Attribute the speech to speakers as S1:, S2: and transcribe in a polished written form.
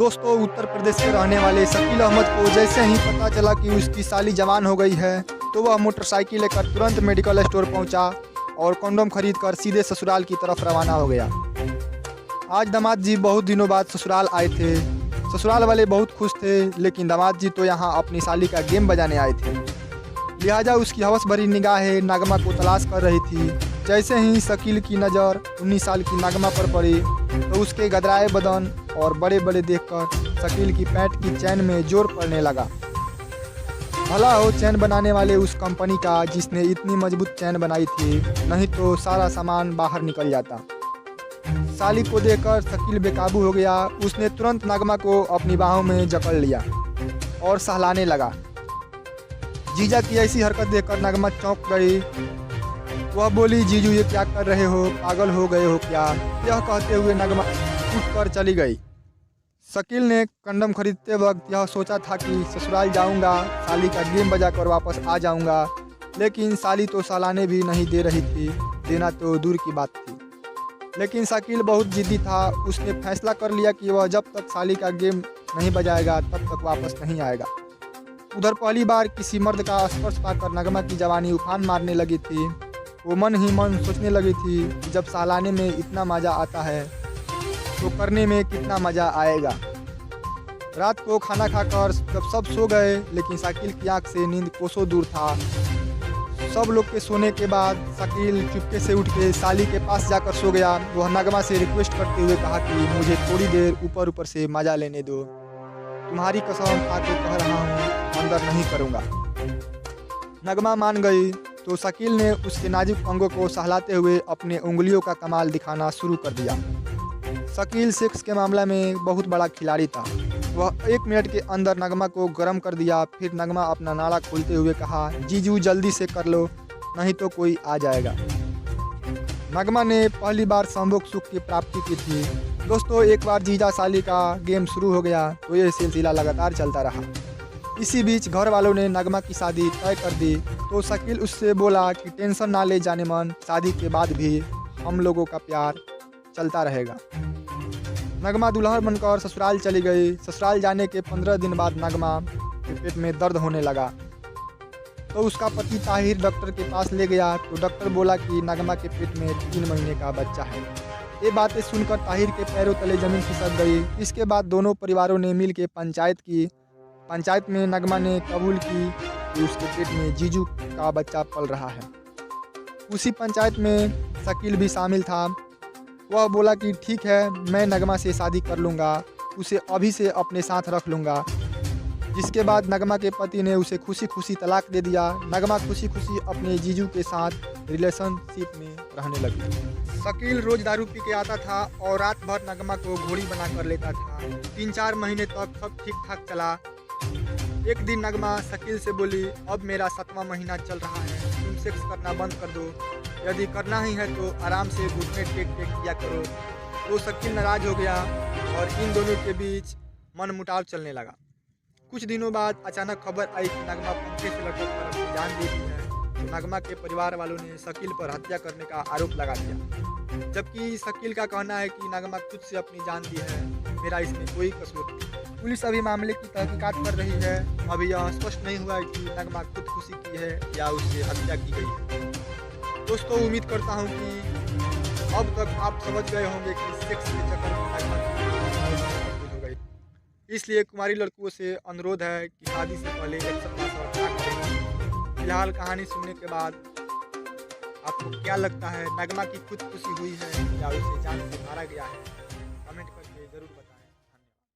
S1: दोस्तों, उत्तर प्रदेश के रहने वाले शकील अहमद को जैसे ही पता चला कि उसकी साली जवान हो गई है तो वह मोटरसाइकिल लेकर तुरंत मेडिकल स्टोर पहुंचा और कंडोम खरीद कर सीधे ससुराल की तरफ रवाना हो गया। आज दामाद जी बहुत दिनों बाद ससुराल आए थे। ससुराल वाले बहुत खुश थे, लेकिन दामाद जी तो यहाँ अपनी साली का गेम बजाने आए थे। लिहाजा उसकी हवस भरी निगाहें नागमा को तलाश कर रही थी। जैसे ही शकील की नज़र 19 साल की नागमा पर पड़ी तो उसके गदराए बदन और बड़े बड़े देखकर शकील की पैंट की चैन में जोर पड़ने लगा। भला हो चैन बनाने वाले उस कंपनी का जिसने इतनी मजबूत चैन बनाई थी, नहीं तो सारा सामान बाहर निकल जाता। साली को देखकर शकील बेकाबू हो गया। उसने तुरंत नागमा को अपनी बाहों में जकड़ लिया और सहलाने लगा। जीजा की ऐसी हरकत देखकर नागमा चौंक गई। वह बोली, जीजू ये क्या कर रहे हो, पागल हो गए हो क्या? यह कहते हुए नागमा उठकर चली गई। शकील ने कंडम खरीदते वक्त यह सोचा था कि ससुराल जाऊंगा, साली का गेम बजाकर वापस आ जाऊंगा, लेकिन साली तो सालाने भी नहीं दे रही थी, देना तो दूर की बात थी। लेकिन शकील बहुत जिद्दी था। उसने फैसला कर लिया कि वह जब तक साली का गेम नहीं बजाएगा तब तक वापस नहीं आएगा। उधर पहली बार किसी मर्द का स्पर्श पाकर नागमा की जवानी उफान मारने लगी थी। वो मन ही मन सोचने लगी थी कि जब सालाने में इतना मज़ा आता है तो करने में कितना मज़ा आएगा। रात को खाना खाकर जब सब सो गए, लेकिन शकील की आंख से नींद कोसों दूर था। सब लोग के सोने के बाद शकील चुपके से उठ के साली के पास जाकर सो गया। वह नागमा से रिक्वेस्ट करते हुए कहा कि मुझे थोड़ी देर ऊपर ऊपर से मज़ा लेने दो, तुम्हारी कसम आके कह रहा हूँ, अंदर नहीं करूँगा। नागमा मान गई तो शकील ने उसके नाजुक अंगों को सहलाते हुए अपने उंगलियों का कमाल दिखाना शुरू कर दिया। शकील सेक्स के मामला में बहुत बड़ा खिलाड़ी था। वह 1 मिनट के अंदर नगमा को गर्म कर दिया। फिर नगमा अपना नाड़ा खोलते हुए कहा, जीजू जल्दी से कर लो, नहीं तो कोई आ जाएगा। नगमा ने पहली बार संभोग सुख की प्राप्ति की थी। दोस्तों, एक बार जीजा साली का गेम शुरू हो गया तो यह सिलसिला लगातार चलता रहा। इसी बीच घर वालों ने नगमा की शादी तय कर दी तो शकील उससे बोला कि टेंशन ना ले जाने मन, शादी के बाद भी हम लोगों का प्यार चलता रहेगा। नगमा दुल्हन बनकर ससुराल चली गई। ससुराल जाने के 15 दिन बाद नगमा के पेट में दर्द होने लगा तो उसका पति ताहिर डॉक्टर के पास ले गया तो डॉक्टर बोला कि नगमा के पेट में 3 महीने का बच्चा है। ये बातें सुनकर ताहिर के पैरों तले जमीन खिसक गई। इसके बाद दोनों परिवारों ने मिल के पंचायत की। पंचायत में नगमा ने कबूल की कि उसके पेट में जीजू का बच्चा पल रहा है। उसी पंचायत में शकील भी शामिल था। वह बोला कि ठीक है, मैं नगमा से शादी कर लूँगा, उसे अभी से अपने साथ रख लूँगा। जिसके बाद नगमा के पति ने उसे खुशी खुशी तलाक दे दिया। नगमा खुशी खुशी अपने जीजू के साथ रिलेशनशिप में रहने लगी। शकील रोज दारू पी के आता था और रात भर नगमा को घोड़ी बना कर लेता था। 3-4 महीने तक सब ठीक ठाक चला। एक दिन नगमा शकील से बोली, अब मेरा 7वां महीना चल रहा है, तुम सेक्स करना बंद कर दो, यदि करना ही है तो आराम से घुटने टेक टेक किया करो। तो शकील नाराज हो गया और इन दोनों के बीच मनमुटाव चलने लगा। कुछ दिनों बाद अचानक खबर आई कि नगमा पंखे से लटक कर अपनी जान दे दी है। तो नगमा के परिवार वालों ने शकील पर हत्या करने का आरोप लगा दिया, जबकि शकील का कहना है कि नगमा खुद से अपनी जान दी है, मेरा इसमें कोई कसूर नहीं। पुलिस अभी मामले की तहकीकात कर रही है। अभी यह स्पष्ट नहीं हुआ है कि नगमा खुद खुशी की है या उससे हत्या की गई है। दोस्तों, उम्मीद करता हूँ कि अब तक आप समझ गए होंगे कि सेक्स के चक्कर में नगमा की हो गई। इसलिए कुमारी लड़कियों से अनुरोध है कि शादी से पहले एक सप्ताह और ना करें। फिलहाल कहानी सुनने के बाद आपको क्या लगता है, नगमा की खुद खुशी हुई है या उसे जान से मारा गया है? कमेंट करके ज़रूर बताएं।